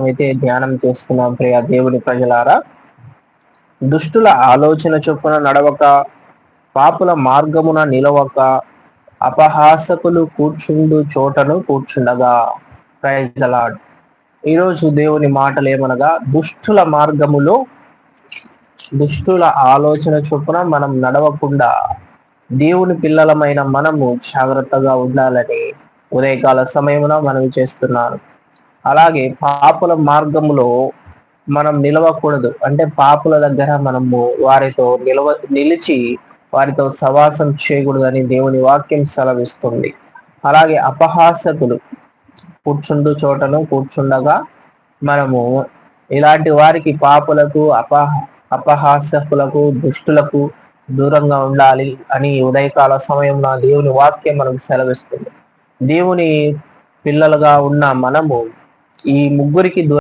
అయితే ధ్యానం చేసుకున్నాం ప్రియ దేవుని ప్రజలారా. దుష్టుల ఆలోచన చొప్పున నడవక, పాపుల మార్గమున నిలవక, అపహాసకులు కూర్చుండు చోటను కూర్చుండగా. Praise the Lord. ఈరోజు దేవుని మాటలు ఏమనగా, దుష్టుల ఆలోచన చొప్పున మనం నడవకుండా దేవుని పిల్లలమైన మనము జాగ్రత్తగా ఉండాలని ఉదయకాల సమయమున మనవి చేస్తున్నాను. అలాగే పాపుల మార్గములో మనం నిలవకూడదు. అంటే పాపుల దగ్గర మనము వారితో నిలిచి వారితో సవాసం చేయకూడదని దేవుని వాక్యం సెలవిస్తుంది. అలాగే అపహాసకులు కూర్చుండు చోటను కూర్చుండగా మనము ఇలాంటి వారికి, పాపులకు, అపహాసకులకు, దుష్టులకు దూరంగా ఉండాలి అని ఉదయకాల సమయంలో దేవుని వాక్యం మనకు సెలవిస్తుంది. దేవుని పిల్లలుగా ఉన్న మనము ఈ ముగ్గురికి